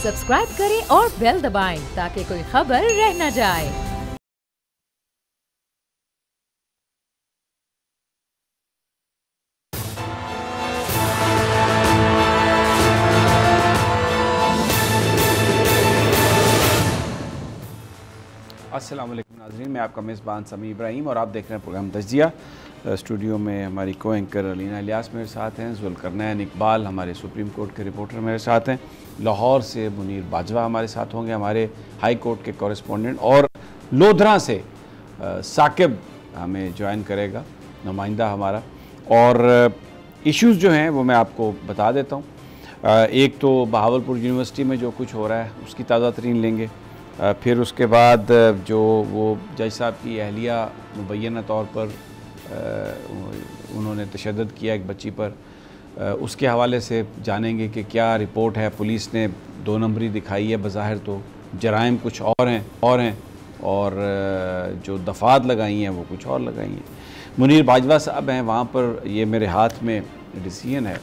Subscribe करें और bell दबाएं ताकि कोई खबर रह न जाए। अस्सलाम वालेकुम नाज़रीन, मैं आपका मेज़बान समी इब्राहिम और आप देख रहे हैं प्रोग्राम तज्जिया। स्टूडियो में हमारी को एंकर अलीना इलियास मेरे साथ हैं, जुल्करनैन इकबाल हमारे सुप्रीम कोर्ट के रिपोर्टर मेरे साथ हैं, लाहौर से मुनीर बाजवा हमारे साथ होंगे, हमारे हाई कोर्ट के कॉरेस्पोंडेंट, और लोधरा से साकिब हमें ज्वाइन करेगा, नुमाइंदा हमारा। और इश्यूज़ जो हैं वो मैं आपको बता देता हूँ। एक तो बहावलपुर यूनिवर्सिटी में जो कुछ हो रहा है उसकी ताज़ा तरीन लेंगे, फिर उसके बाद जो वो जज साहब की अहलिया मुबैना तौर पर उन्होंने तशद्दुद किया एक बच्ची पर, उसके हवाले से जानेंगे कि क्या रिपोर्ट है। पुलिस ने 2 नंबरी दिखाई है, बज़ाहिर तो जराइम कुछ और हैं और जो दफ़ात लगाई हैं वो कुछ और लगाई हैं। मुनीर बाजवा साहब हैं वहाँ पर, ये मेरे हाथ में डिसीजन है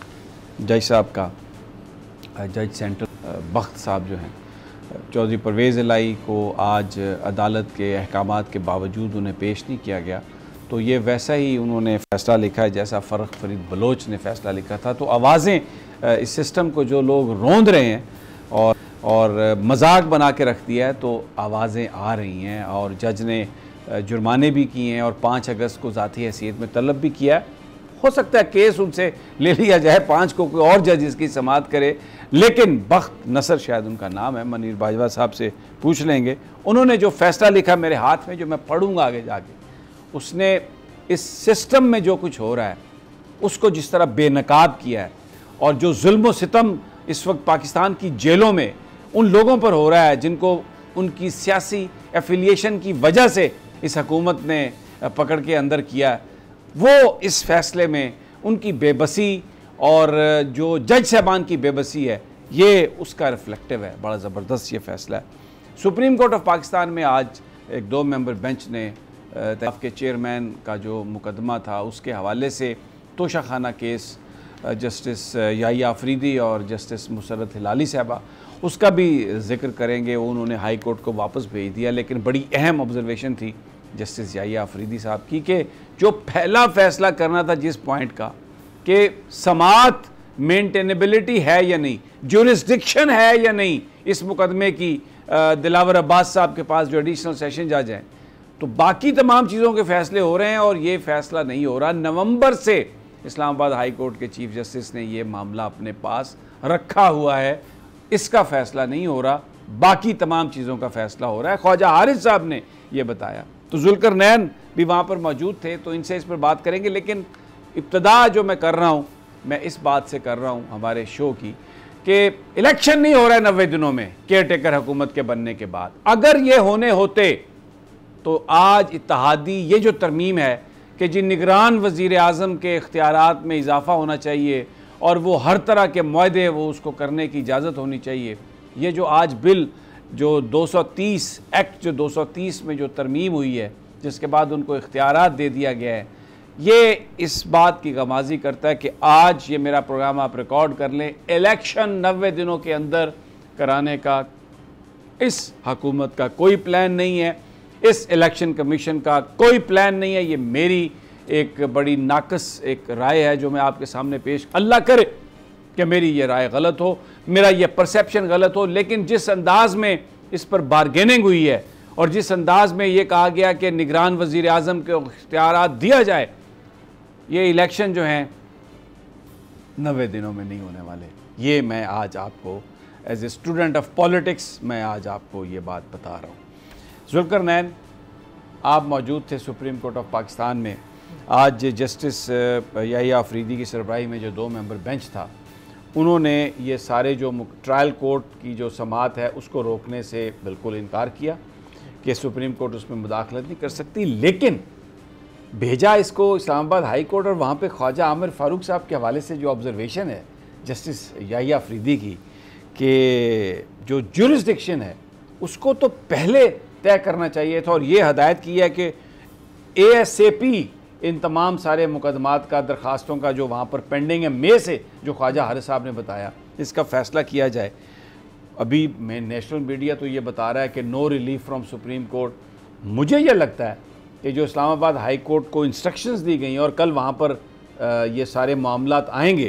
जज साहब का, जज सेंट्रल बख्त साहब जो हैं, चौधरी परवेज़ इलाही को आज अदालत के अहकामात के बावजूद उन्हें पेश नहीं किया गया। तो ये वैसा ही उन्होंने फ़ैसला लिखा है जैसा फ़र्क फरीद बलोच ने फ़ैसला लिखा था। तो आवाज़ें इस सिस्टम को जो लोग रोंद रहे हैं और मजाक बना के रख दिया है, तो आवाज़ें आ रही हैं और जज ने जुर्माने भी किए हैं और 5 अगस्त को ज़ाती हैसियत में तलब भी किया है। हो सकता है केस उनसे ले लिया जाए, 5 को कोई और जज इसकी समाअत करे, लेकिन बख्त नसर शायद उनका नाम है, मुनीर बाजवा साहब से पूछ लेंगे। उन्होंने जो फ़ैसला लिखा मेरे हाथ में, जो मैं पढ़ूंगा आगे जाके, उसने इस सिस्टम में जो कुछ हो रहा है उसको जिस तरह बेनकाब किया है और जो जुल्म व सितम इस वक्त पाकिस्तान की जेलों में उन लोगों पर हो रहा है जिनको उनकी सियासी एफिलिएशन की वजह से इस हुकूमत ने पकड़ के अंदर किया, वो इस फैसले में उनकी बेबसी और जो जज साहबान की बेबसी है ये उसका रिफ्लेक्टिव है। बड़ा ज़बरदस्त ये फ़ैसला है। सुप्रीम कोर्ट ऑफ पाकिस्तान में आज एक 2 मेंबर बेंच ने तहफ़ के चेयरमैन का जो मुकदमा था उसके हवाले से तोशाखाना केस जस्टिस याहिया अफरीदी और जस्टिस मुसर्रत हिलाली साहबा, उसका भी ज़िक्र करेंगे। उन्होंने हाई कोर्ट को वापस भेज दिया, लेकिन बड़ी अहम ऑब्जर्वेशन थी जस्टिस याहिया अफरीदी साहब की कि जो पहला फ़ैसला करना था जिस पॉइंट का कि समाअत मेंटेनेबिलिटी है या नहीं, ज्यूरिसडिक्शन है या नहीं इस मुकदमे की, दिलावर अब्बास साहब के पास जो एडिशनल सेशन जज हैं, तो बाकी तमाम चीज़ों के फ़ैसले हो रहे हैं और ये फ़ैसला नहीं हो रहा। नवंबर से इस्लामाबाद हाई कोर्ट के चीफ जस्टिस ने ये मामला अपने पास रखा हुआ है, इसका फ़ैसला नहीं हो रहा, बाकी तमाम चीज़ों का फ़ैसला हो रहा है। ख्वाजा हारिस साहब ने ये बताया, तो जुल्करनैन भी वहाँ पर मौजूद थे, तो इनसे इस पर बात करेंगे। लेकिन इब्तदा जो मैं कर रहा हूँ, मैं इस बात से कर रहा हूँ हमारे शो की कि इलेक्शन नहीं हो रहा है 90 दिनों में केयर टेकर हुकूमत के बनने के बाद। अगर ये होने होते तो आज इत्तेहादी ये जो तरमीम है कि जी निगरान वज़ीर आज़म के इख्तियारात में इजाफ़ा होना चाहिए और वो हर तरह के मुआहदे वो उसको करने की इजाज़त होनी चाहिए, ये जो आज बिल जो 230 एक्ट जो 230 में जो तरमीम हुई है जिसके बाद उनको इख्तियारात दे दिया गया है, ये इस बात की गमाज़ी करता है कि आज ये मेरा प्रोग्राम आप रिकॉर्ड कर लें, इलेक्शन 90 दिनों के अंदर कराने का इस हुकूमत का कोई प्लान नहीं है, इस इलेक्शन कमीशन का कोई प्लान नहीं है। ये मेरी एक बड़ी नाकस एक राय है जो मैं आपके सामने पेश, अल्लाह करे कि मेरी ये राय गलत हो, मेरा ये परसेप्शन गलत हो, लेकिन जिस अंदाज में इस पर बारगेनिंग हुई है और जिस अंदाज में ये कहा गया कि निगरान वज़ीर आज़म के इख्तियारात दिया जाए, ये इलेक्शन जो हैं 90 दिनों में नहीं होने वाले। ये मैं आज आपको as a student of politics मैं आज आपको ये बात बता रहा हूँ। जुल्करनैन, आप मौजूद थे सुप्रीम कोर्ट ऑफ पाकिस्तान में। आज जस्टिस याहिया अफरीदी की सरबराही में जो 2 मेंबर बेंच था, उन्होंने ये सारे जो ट्रायल कोर्ट की जो समाअत है उसको रोकने से बिल्कुल इनकार किया कि सुप्रीम कोर्ट उसमें मुदाखलत नहीं कर सकती, लेकिन भेजा इसको इस्लामाबाद हाई कोर्ट और वहाँ पे ख्वाजा आमिर फ़ारूक साहब के हवाले से जो ऑब्ज़र्वेशन है जस्टिस याहिया अफरीदी की कि जो ज्यूरिसडिक्शन है उसको तो पहले तय करना चाहिए था, और ये हदायत की है कि ASAP इन तमाम सारे मुकदमात का, दरख्वास्तों का जो वहाँ पर पेंडिंग है, में से जो ख्वाजा हारिस साहब ने बताया, इसका फ़ैसला किया जाए। अभी मैं नेशनल मीडिया तो ये बता रहा है कि no relief from supreme court. मुझे ये लगता है कि जो इस्लामाबाद हाई कोर्ट को इंस्ट्रक्शंस दी गई और कल वहाँ पर ये सारे मामलात आएंगे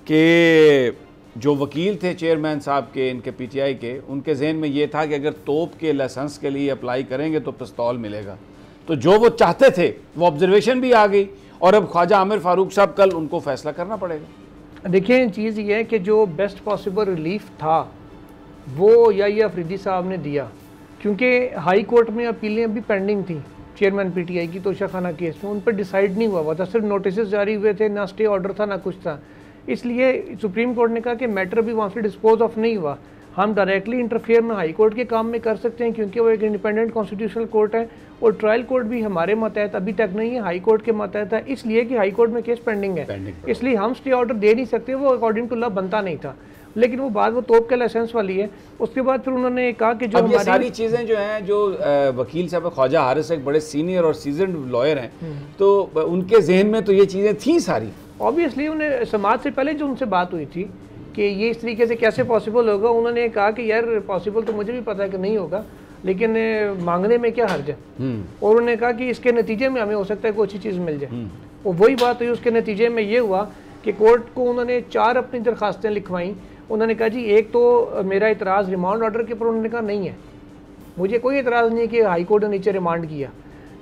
कि जो वकील थे चेयरमैन साहब के, इनके पीटीआई के, उनके जहन में ये था कि अगर तोप के लाइसेंस के लिए अप्लाई करेंगे तो पिस्तौल मिलेगा। तो जो वो चाहते थे वो ऑब्जर्वेशन भी आ गई और अब ख्वाजा आमिर फारूक साहब कल उनको फैसला करना पड़ेगा। देखिए चीज़ ये है कि जो बेस्ट पॉसिबल रिलीफ था वो या अफरीदी साहब ने दिया, क्योंकि हाई कोर्ट में अपीलें अभी पेंडिंग थी चेयरमैन पीटीआई की तोशाखाना केस में, उन पर डिसाइड नहीं हुआ था, सिर्फ नोटिस जारी हुए थे, ना स्टे ऑर्डर था ना कुछ था। इसलिए सुप्रीम कोर्ट ने कहा कि मैटर अभी वहाँ से डिस्पोज ऑफ नहीं हुआ, हम डायरेक्टली इंटरफेयर में हाई कोर्ट के काम में कर सकते हैं क्योंकि वो एक इंडिपेंडेंट कॉन्स्टिट्यूशनल कोर्ट है और ट्रायल कोर्ट भी हमारे मातहत अभी तक नहीं है, हाई कोर्ट के मातहत है, इसलिए कि हाई कोर्ट में केस पेंडिंग है, इसलिए हम स्टे ऑर्डर दे नहीं सकते, वो अकॉर्डिंग टू लॉ बनता नहीं था। लेकिन वो बात वो तोप के लाइसेंस वाली है। उसके बाद फिर उन्होंने कहा कि जो अब ये सारी चीज़ें जो हैं, जो वकील साहब ख्वाजा हारिस एक बड़े सीनियर और सीजन्ड लॉयर हैं, तो उनके जहन में तो ये चीज़ें थी सारी। ऑब्वियसली उन्हें समाज से पहले जो उनसे बात हुई थी कि ये इस तरीके से कैसे पॉसिबल होगा, उन्होंने कहा कि यार पॉसिबल तो मुझे भी पता है कि नहीं होगा, लेकिन मांगने में क्या हर्ज है। और उन्होंने कहा कि इसके नतीजे में हमें हो सकता है कोई अच्छी चीज़ मिल जाए। और वही बात हुई, उसके नतीजे में ये हुआ कि कोर्ट को उन्होंने 4 अपनी दरखास्तें लिखवाई। उन्होंने कहा जी एक तो मेरा इतराज़ रिमांड ऑर्डर के ऊपर, उन्होंने कहा नहीं है, मुझे कोई इतराज़ नहीं है कि हाई कोर्ट ने नीचे रिमांड किया,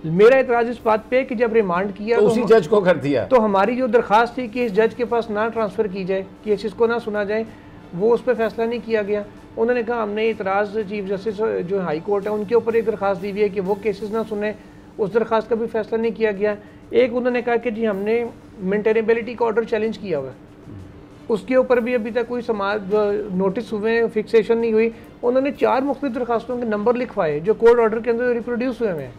मेरा इतराज़ इस बात पे कि जब रिमांड किया तो उसी जज को कर दिया, तो हमारी जो दरखास्त थी कि इस जज के पास ना ट्रांसफ़र की जाए, केसेस को ना सुना जाए, वो उस पर फैसला नहीं किया गया। उन्होंने कहा हमने इतराज़ चीफ जस्टिस जो हाई कोर्ट है उनके ऊपर एक दरखास्त दी हुई है कि वो केसेस ना सुने, उस दरखास्त का भी फैसला नहीं किया गया। एक उन्होंने कहा कि जी हमने मेंटेनेबिलिटी का ऑर्डर चैलेंज किया हुआ है, उसके ऊपर भी अभी तक कोई समाज नोटिस हुए, फिक्सेशन नहीं हुई। उन्होंने 4 मुख्तलिफ दरखास्तों के नंबर लिखवाए जो कोर्ट ऑर्डर के अंदर रिप्रोड्यूस हुए हैं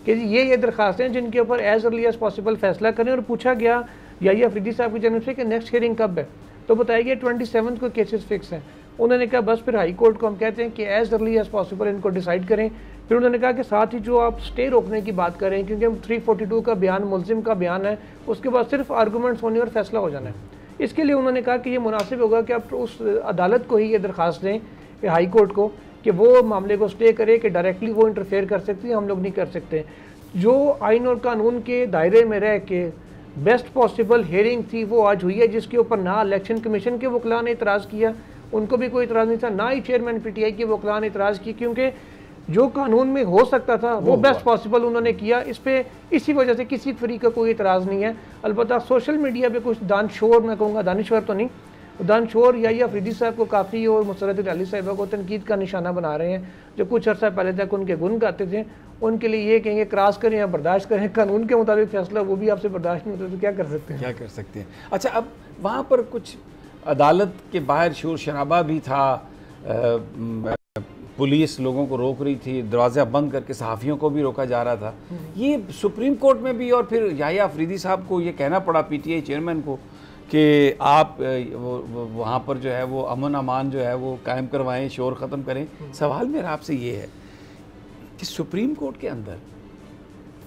कि जी ये दरखास्तें हैं जिनके ऊपर एज अर्ली एज पॉसिबल फैसला करें। और पूछा गया या अफरीदी साहब की जानब से कि नेक्स्ट हियरिंग कब है, तो बताया गया 27 को केसेस फिक्स हैं। उन्होंने कहा बस फिर हाई कोर्ट को हम कहते हैं कि एज अर्ली एज पॉसिबल इनको डिसाइड करें। फिर उन्होंने कहा कि साथ ही जो आप स्टे रोकने की बात करें, क्योंकि हम 342 का बयान मुलजिम का बयान है, उसके बाद सिर्फ आर्गूमेंट्स होने और फैसला हो जाना है। इसके लिए उन्होंने कहा कि ये मुनासिब होगा कि आप उस अदालत को ही ये दरख्वास्त दें हाई कोर्ट को कि वो मामले को स्टे करे, कि डायरेक्टली वो इंटरफेयर कर सकती है, हम लोग नहीं कर सकते। जो आइन और कानून के दायरे में रह के बेस्ट पॉसिबल हियरिंग थी वो आज हुई है, जिसके ऊपर ना इलेक्शन कमीशन के वकला ने इतराज़ किया, उनको भी कोई इतराज़ नहीं था, ना ही चेयरमैन पीटीआई के वकला ने इतराज़ की, क्योंकि जो कानून में हो सकता था वो बेस्ट पॉसिबल उन्होंने किया। इस पे इसी वजह से किसी फ्री का कोई इतराज़ नहीं है। अलबत्ता सोशल मीडिया पे कुछ दानशोर, मैं कहूँगा दानिश्वर तो नहीं, दानशोर या अफरीदी साहब को काफ़ी और मुसरत अली साहिबा को तनकीद का निशाना बना रहे हैं, जो कुछ अर्सा पहले तक उनके गुण गाते थे। उनके लिए ये कहेंगे क्रॉस करें या बर्दाश्त करें, कानून के मुताबिक फैसला वो भी आपसे बर्दाश्त नहीं होता, तो क्या कर सकते हैं, क्या कर सकते हैं। अच्छा, अब वहाँ पर कुछ अदालत के बाहर शोर शराबा भी था, पुलिस लोगों को रोक रही थी, दरवाज़ा बंद करके सहाफ़ियों को भी रोका जा रहा था। ये सुप्रीम कोर्ट में भी और फिर याह्या अफरीदी साहब को ये कहना पड़ा पीटीआई चेयरमैन को कि आप वहाँ पर जो है वो अमन अमान जो है वो कायम करवाएं, शोर ख़त्म करें। सवाल मेरा आपसे ये है कि सुप्रीम कोर्ट के अंदर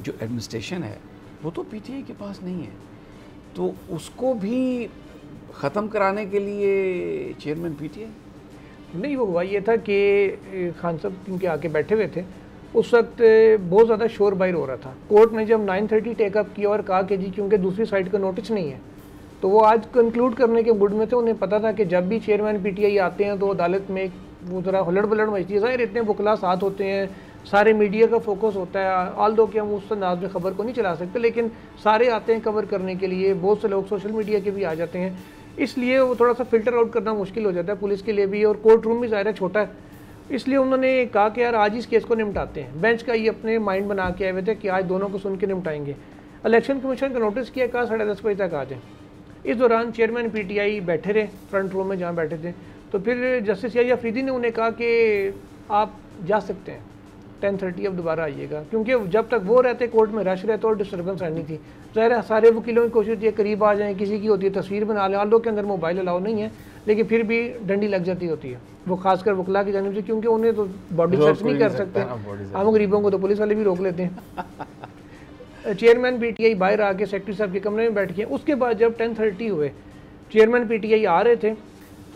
जो एडमिनिस्ट्रेशन है वो तो पीटीआई के पास नहीं है, तो उसको भी ख़त्म कराने के लिए चेयरमैन पीटीआई नहीं। वो हुआ ये था कि खान साहब क्योंकि आके बैठे हुए थे, उस वक्त बहुत ज़्यादा शोर बाहर हो रहा था। कोर्ट ने जब 9:30 टेकअप किया और कहा कि जी क्योंकि दूसरी साइड का नोटिस नहीं है, तो वो आज कंक्लूड करने के मूड में थे। उन्हें पता था कि जब भी चेयरमैन पीटीआई आते हैं तो अदालत में वो ज़रा हुलड़ बुलड़ मचती है, ज़ाहिर इतने वकला साथ होते हैं, सारे मीडिया का फोकस होता है, ऑल दो कि हम उस अंदाज में ख़बर को नहीं चला सकते, लेकिन सारे आते हैं कवर करने के लिए, बहुत से लोग सोशल मीडिया के भी आ जाते हैं, इसलिए वो थोड़ा सा फ़िल्टर आउट करना मुश्किल हो जाता है पुलिस के लिए भी, और कोर्ट रूम भी ज़ाहिर है छोटा है। इसलिए उन्होंने कहा कि यार आज इस केस को निपटाते हैं। बेंच का ये अपने माइंड बना के आए हुए थे कि आज दोनों को सुन के निपटाएंगे। इलेक्शन कमीशन का नोटिस किया, कहा 10:30 बजे तक आ जाए। इस दौरान चेयरमैन पीटीआई बैठे रहे फ्रंट रो में जहाँ बैठे थे, तो फिर जस्टिस याह्या अफरीदी ने उन्हें कहा कि आप जा सकते हैं, 10:30 अब दोबारा आइएगा, क्योंकि जब तक वो रहते कोर्ट में रश रहता और डिस्टर्बेंस रहनी थी। ज़ाहिर है सारे वकीलों की कोशिश होती है करीब आ जाएँ, किसी की होती है तस्वीर बना लें, आलों के अंदर मोबाइल अलाउ नहीं है, लेकिन फिर भी डंडी लग जाती होती है, वो खासकर वकला की जानिब से, क्योंकि उन्हें तो बॉडी सर्च नहीं कर सकते, हम गरीबों को तो पुलिस वाले भी रोक लेते हैं। चेयरमैन पीटीआई बाहर आके सेक्रेटरी साहब के कमरे में बैठ गए। उसके बाद जब 10:30 हुए, चेयरमैन पीटीआई आ रहे थे,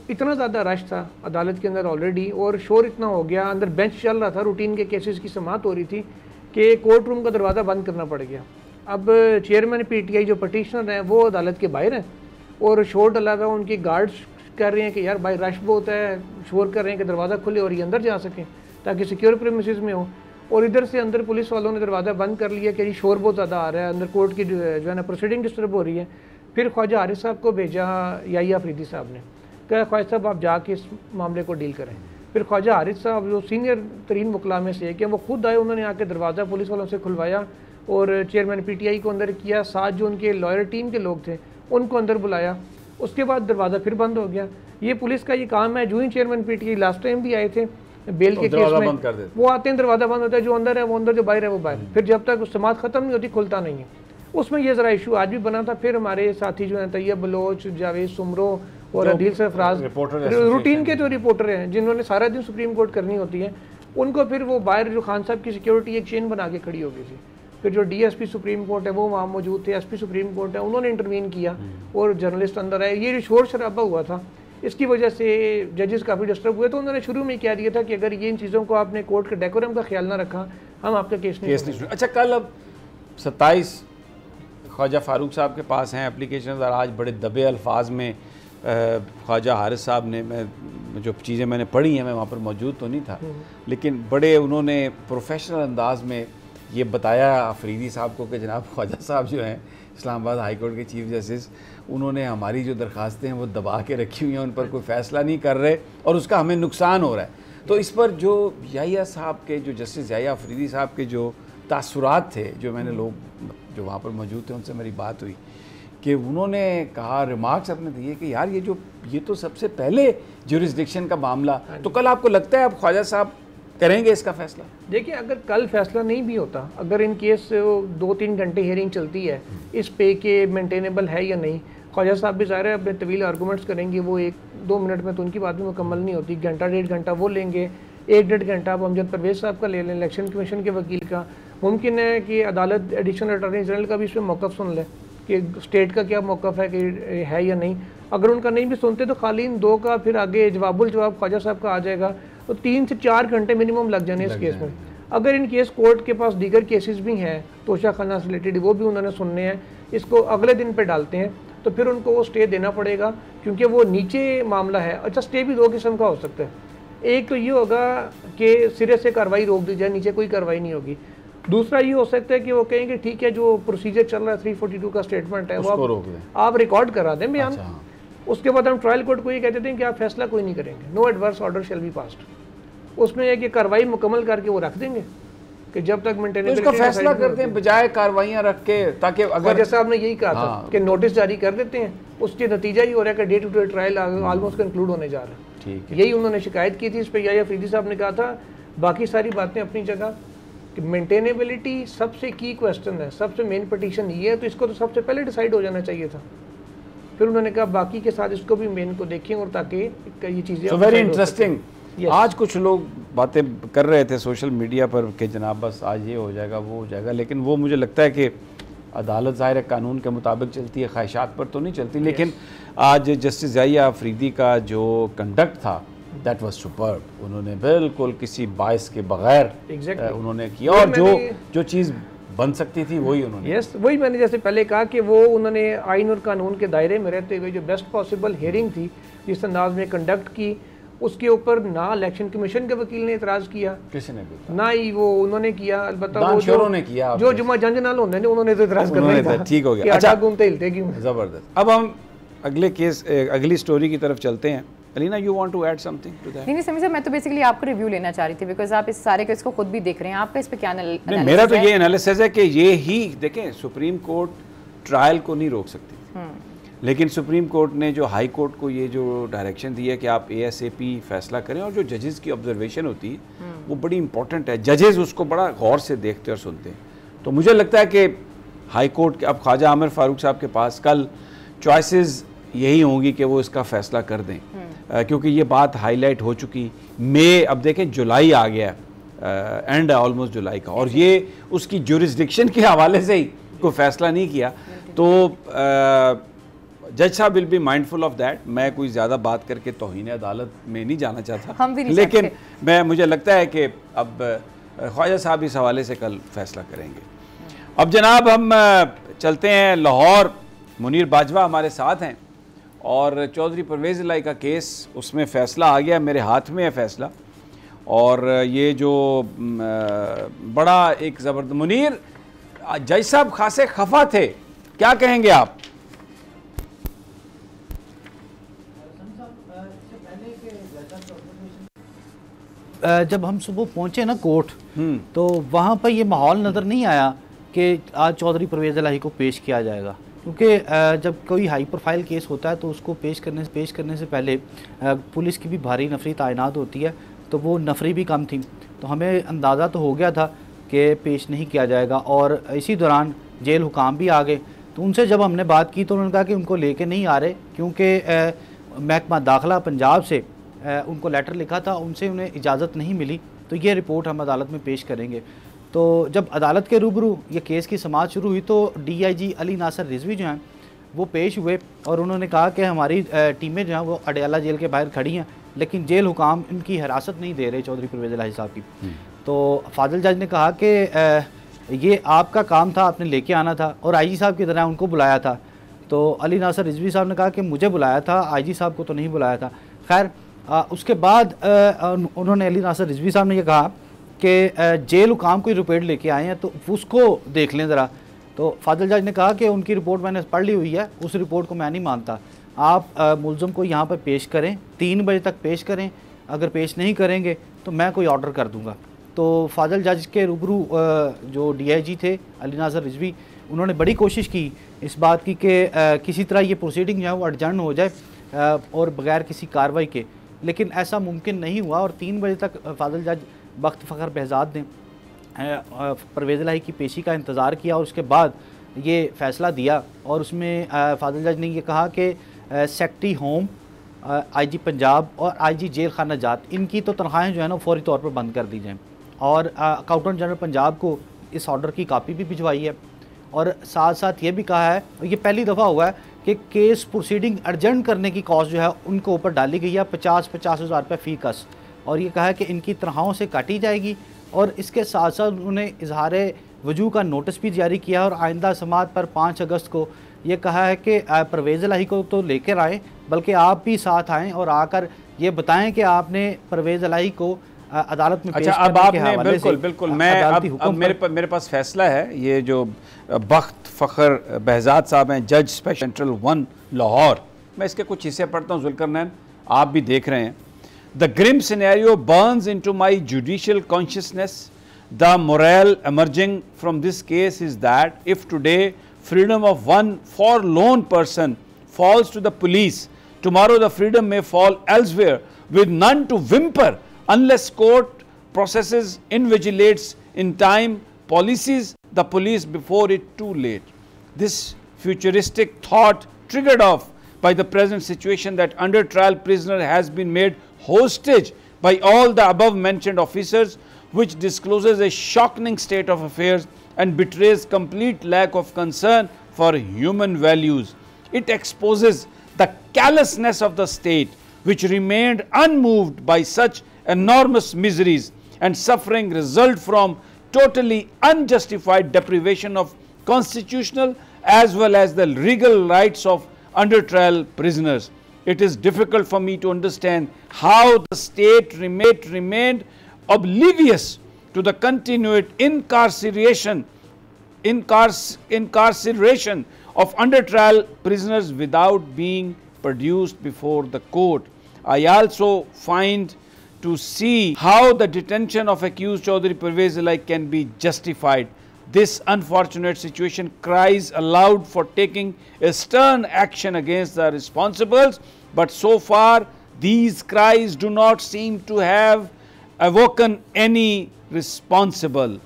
इतना ज़्यादा रश था अदालत के अंदर ऑलरेडी, और शोर इतना हो गया, अंदर बेंच चल रहा था, रूटीन के केसेस की समाअत हो रही थी कि कोर्ट रूम का दरवाज़ा बंद करना पड़ गया। अब चेयरमैन पीटीआई जो पटिशनर हैं वो अदालत के बाहर हैं और शोर डला हुआ, उनकी गार्ड्स कर रहे हैं कि यार भाई रश बहुत है, शोर कर रहे हैं कि दरवाज़ा खुले और ये अंदर जा सकें ताकि सिक्योर प्रेमिसेस में हो। और इधर से अंदर पुलिस वालों ने दरवाज़ा बंद कर लिया कि शोर बहुत ज़्यादा आ रहा है, अंदर कोर्ट की जो है ना प्रोसीडिंग डिस्टर्ब हो रही है। फिर ख्वाजा हारिस साहब को भेजा याहिया अफरीदी साहब ने, कहा ख्वाजा साहब आप जाके इस मामले को डील करें। फिर ख्वाजा हारिस साहब जो सीनियर तरीन वकला में से कि वो खुद आए, उन्होंने आके दरवाज़ा पुलिस वालों से खुलवाया और चेयरमैन पीटीआई को अंदर किया, साथ जो उनके लॉयर टीम के लोग थे उनको अंदर बुलाया। उसके बाद दरवाज़ा फिर बंद हो गया। ये पुलिस का ये काम है। जो ही चेयरमैन पीटीआई लास्ट टाइम भी आए थे बेल के केस में, वो आते हैं दरवाज़ा बंद होता है, जो अंदर है वो अंदर, जो बाहर है वो बाहर। फिर जब तक समाअत ख़त्म नहीं होती खुलता नहीं है। उसमें ये ज़रा इशू आज भी बना था। फिर हमारे साथी जो हैं तैयब बलोच, जावेद सुमरो और अदील सरफराज, रूटीन के जो रिपोर्टर हैं जिन्होंने सारा दिन सुप्रीम कोर्ट करनी होती है, उनको फिर वो बाहर जो खान साहब की सिक्योरिटी एक चेन बना के खड़ी हो गई थी। फिर जो डीएसपी सुप्रीम कोर्ट है वो वहाँ मौजूद थे, एसपी सुप्रीम कोर्ट है, उन्होंने इंटरवीन किया और जर्नलिस्ट अंदर आए। ये जो शोर शराबा हुआ था इसकी वजह से जजेस काफ़ी डिस्टर्ब हुए। तो उन्होंने शुरू में कह दिया था कि अगर ये इन चीज़ों को आपने कोर्ट के डेकोरम का ख्याल ना रखा हम आपका केस नहीं। अच्छा, कल अब 27 ख्वाजा फारूक साहब के पास हैं एप्लीकेशन, और आज बड़े दबे अल्फाज में ख्वाजा हारिस साहब ने, मैं जो चीज़ें मैंने पढ़ी हैं मैं वहाँ पर मौजूद तो नहीं था, लेकिन बड़े उन्होंने प्रोफेशनल अंदाज में ये बताया अफरीदी साहब को कि जनाब ख्वाजा साहब जो हैं इस्लामाबाद हाई कोर्ट के चीफ जस्टिस, उन्होंने हमारी जो दरख्वास्तें हैं वो दबा के रखी हुई हैं, उन पर कोई फ़ैसला नहीं कर रहे और उसका हमें नुकसान हो रहा है। तो इस पर जो याहिया साहब के, जो जस्टिस याहिया अफरीदी साहब के जो तासुरात थे, जो मैंने लोग जो वहाँ पर मौजूद थे उनसे मेरी बात हुई कि उन्होंने कहा, रिमार्क्स अपने दिए कि यार ये तो सबसे पहले ज्यूरिसडिक्शन का मामला, तो कल आपको लगता है अब ख्वाजा साहब करेंगे इसका फैसला? देखिए, अगर कल फैसला नहीं भी होता, अगर इन केस 2-3 घंटे हियरिंग चलती है इस पे के मेंटेनेबल है या नहीं, ख्वाजा साहब भी ज़ाहिर है अपने तवील आर्गूमेंट्स करेंगे, वो 1-2 मिनट में तो उनकी बात भी मुकम्मल नहीं होती, घंटा 1.5 घंटा वो लेंगे, 1-1.5 घंटा आप अमजद परवेज़ साहब का ले लें, इलेक्शन कमीशन के वकील का। मुमकिन है कि अदालत एडिशनल अटॉर्नी जनरल का भी इसमें मौक़िफ़ सुन ले कि स्टेट का क्या मौक़िफ़ है कि है या नहीं। अगर उनका नहीं भी सुनते तो खाली इन 2 का फिर आगे जवाबुल जवाब ख्वाजा साहब का आ जाएगा, तो 3 से 4 घंटे मिनिमम लग जाने इस केस में। अगर इन केस कोर्ट के पास दीगर केसेस भी हैं तोशा खाना से रिलेटेड, वो भी उन्होंने सुनने हैं, इसको अगले दिन पे डालते हैं तो फिर उनको वो स्टे देना पड़ेगा क्योंकि वो नीचे मामला है। अच्छा, स्टे भी 2 किस्म का हो सकता है। एक तो ये होगा कि सिरे से कार्रवाई रोक दी जाए, नीचे कोई कार्रवाई नहीं होगी। दूसरा ये हो सकता है कि वो कहेंगे ठीक है, जो प्रोसीजर चल रहा है 342 का स्टेटमेंट है वो आप रिकॉर्ड करा दें बयान। अच्छा। उसके बाद हम ट्रायल कोर्ट को ये कहते हैं कि आप फैसला कोई नहीं करेंगे, no adverse order shall be passed. उसमें एक कार्रवाई मुकम्मल करके वो रख देंगे कि जब तक मेंटेनेबिलिटी तो फैसला करते हैं बजाय कार्रवाइयां रख के, ताकि अगर जैसा आपने यही कहा था कि नोटिस जारी कर देते हैं, उसके नतीजा ये हो रहा है कि day to day trial almost conclude होने जा रहा है। ठीक है, यही उन्होंने शिकायत की थी, इस पर याहिया अफरीदी साहब ने कहा था। बाकी सारी बातें अपनी जगह कि मेंटेनेबिलिटी सबसे की क्वेश्चन है, सबसे मेन पिटीशन ये है, तो इसको तो सबसे पहले डिसाइड हो जाना चाहिए था। फिर उन्होंने कहा बाकी के साथ इसको भी मेन को देखें और ताकि ये चीज़ें वेरी इंटरेस्टिंग। आज कुछ लोग बातें कर रहे थे सोशल मीडिया पर कि जनाब बस आज ये हो जाएगा वो हो जाएगा, लेकिन वो मुझे लगता है कि अदालत ज़ाहिर कानून के मुताबिक चलती है, ख्वाहिशात पर तो नहीं चलती। लेकिन आज जस्टिस याहिया अफरीदी का जो कंडक्ट था दैट वाज सुपर्ब। उन्होंने बिल्कुल किसी बायस के बगैर उन्होंने किया और जो चीज़ बन सकती थी वही उन्होंने। वही मैंने जैसे पहले कहा कि वो उन्होंने आइन और कानून के दायरे में रहते हुए जो बेस्ट पॉसिबल हियरिंग थी जिस अंदाज में कंडक्ट की, उसके ऊपर ना इलेक्शन कमीशन के वकील ने इतराज़ किया, किसी ने भी ना ही वो उन्होंने किया, अलबत्ता वो जो जुमा जंज नाल होने ने उन्होंने तो इतराज़ करना ही था। ठीक हो गया। अच्छा, घूमते हिलते क्यों। ज़बरदस्त। अब हम अगले केस, अगली स्टोरी की तरफ चलते हैं। Alina, you want to add something to that? नहीं समीर साहब, मैं तो बेसिकली आपको रिव्यू लेना चाह रही थी बिकॉज आप इस सारे केस को खुद भी देख रहे हैं, आपका इस पे क्या एनालिसिस है? मेरा तो ये एनालिसिस है कि ये ही देखें, सुप्रीम कोर्ट ट्रायल को नहीं रोक सकती, लेकिन सुप्रीम कोर्ट ने जो हाई कोर्ट को ये जो डायरेक्शन दी है कि आप ASAP फैसला करें, और जो जजेस की ऑब्जर्वेशन होती है वो बड़ी इंपॉर्टेंट है, जजेस उसको बड़ा गौर से देखते और सुनते हैं। तो मुझे लगता है कि हाई कोर्ट के अब ख्वाजा आमिर फारूक साहब के पास कल चॉइसेस यही होंगी कि वो इसका फैसला कर दें, क्योंकि ये बात हाईलाइट हो चुकी। मई, अब देखें जुलाई आ गया, एंड ऑलमोस्ट जुलाई का, और ये उसकी ज्यूरिसडिक्शन के हवाले से ही कोई फैसला नहीं किया। तो जज साहब will be mindful of that. मैं कोई ज़्यादा बात करके तौहीन अदालत में नहीं जाना चाहता, हम भी नहीं लेकिन मुझे लगता है कि अब ख्वाजा साहब इस हवाले से कल फैसला करेंगे। अब जनाब हम चलते हैं लाहौर। मुनीर बाजवा हमारे साथ हैं और चौधरी परवेज़ इलाही का केस, उसमें फ़ैसला आ गया, मेरे हाथ में है फ़ैसला। और ये जो बड़ा एक ज़बरदस्त, मुनीर जज साहब खासे खफा थे, क्या कहेंगे आप? जब हम सुबह पहुंचे ना कोर्ट, तो वहाँ पर ये माहौल नज़र नहीं आया कि आज चौधरी परवेज़ इलाही को पेश किया जाएगा, क्योंकि जब कोई हाई प्रोफाइल केस होता है तो उसको पेश करने से पहले पुलिस की भी भारी नफरी तैनात होती है, तो वो नफरी भी कम थी, तो हमें अंदाज़ा तो हो गया था कि पेश नहीं किया जाएगा। और इसी दौरान जेल हुकाम भी आ गए, तो उनसे जब हमने बात की तो उन्होंने कहा कि उनको लेके नहीं आ रहे, क्योंकि महकमा दाखिला पंजाब से उनको लेटर लिखा था, उनसे उन्हें इजाज़त नहीं मिली, तो ये रिपोर्ट हम अदालत में पेश करेंगे। तो जब अदालत के रूबरू ये केस की समाअत शुरू हुई तो DIG अली नासर रिजवी जो हैं वो पेश हुए और उन्होंने कहा कि हमारी टीमें जो हैं वो अडयाला जेल के बाहर खड़ी हैं, लेकिन जेल हुकाम इनकी हिरासत नहीं दे रहे चौधरी परवेज़ इलाही साहब की। तो फाजिल जज ने कहा कि ये आपका काम था, आपने लेके आना था, और IG साहब की तरह उनको बुलाया था। तो अली नासर रिजवी साहब ने कहा कि मुझे बुलाया था, IG साहब को तो नहीं बुलाया था। खैर उसके बाद उन्होंने, अली नासर रिजवी साहब ने यह कहा कि जेल हुकाम कोई रिपोर्ट लेके आए हैं तो उसको देख लें ज़रा। तो फाजिल जज ने कहा कि उनकी रिपोर्ट मैंने पढ़ ली हुई है, उस रिपोर्ट को मैं नहीं मानता, आप मुल्ज़म को यहाँ पर पेश करें, 3 बजे तक पेश करें, अगर पेश नहीं करेंगे तो मैं कोई ऑर्डर कर दूँगा। तो फाजिल जज के रूबरू जो DIG थे अली नासर रिजवी, उन्होंने बड़ी कोशिश की इस बात की कि किसी तरह ये प्रोसीडिंग जो है वो एडजर्न हो जाए और बगैर किसी कार्रवाई के, लेकिन ऐसा मुमकिन नहीं हुआ और 3 बजे तक फाजिल जज बख्त फ़खर बहजाद ने परवेज़ इलाही की पेशी का इंतज़ार किया और उसके बाद ये फ़ैसला दिया। और उसमें फाजिल जज ने ये कहा कि सेक्रेटरी होम, IG पंजाब और IG जेल खाना जात, इनकी तो तनख्वाहें जो है ना फौरी तौर पर बंद कर दी जाएँ। और अकाउंटेंट जनरल पंजाब को इस ऑर्डर की कापी भी भिजवाई है और साथ साथ ये भी कहा है, और ये पहली दफ़ा हुआ है कि केस प्रोसीडिंग अर्जेंट करने की कॉस्ट जो है उनको ऊपर डाली गई है 50-50 हज़ार रुपये फ़ी कस, और ये कहा है कि इनकी तनख्वाहों से काटी जाएगी। और इसके साथ साथ उन्होंने इजहार वजू का नोटिस भी जारी किया और आइंदा समाअत पर 5 अगस्त को ये कहा है कि परवेज़ इलाही को तो लेकर आएँ, बल्कि आप भी साथ आएँ और आकर ये बताएं कि आपने परवेज़ इलाही को अदालत में पेश अब करने के आपने हवाले से बिल्कुल मैं अब मेरे पास फैसला है। ये जो बख्त फ़खर बहजाद साहब हैं, जज स्पेशल सेंट्रल 1 लाहौर, मैं इसके कुछ हिस्से पढ़ता हूँ जुल्करनैन, आप भी देख रहे हैं। The grim scenario burns into my judicial consciousness. The moral emerging from this case is that if today freedom of one forlorn person falls to the police, tomorrow the freedom may fall elsewhere with none to whimper unless court processes invigilates in time policies the police before it too late. This futuristic thought triggered off by the present situation that under trial prisoner has been made hostage by all the above mentioned officers, which discloses a shocking state of affairs and betrays complete lack of concern for human values. It exposes the callousness of the state, which remained unmoved by such enormous miseries and suffering result from totally unjustified deprivation of constitutional as well as the legal rights of under trial prisoners. It is difficult for me to understand how the state remained oblivious to the continued incarceration of under trial prisoners without being produced before the court. I also find to see how the detention of accused Chaudhry Parvez Illahi can be justified. This unfortunate situation cries aloud for taking a stern action against the responsibles, but so far these cries do not seem to have awoken any responsible.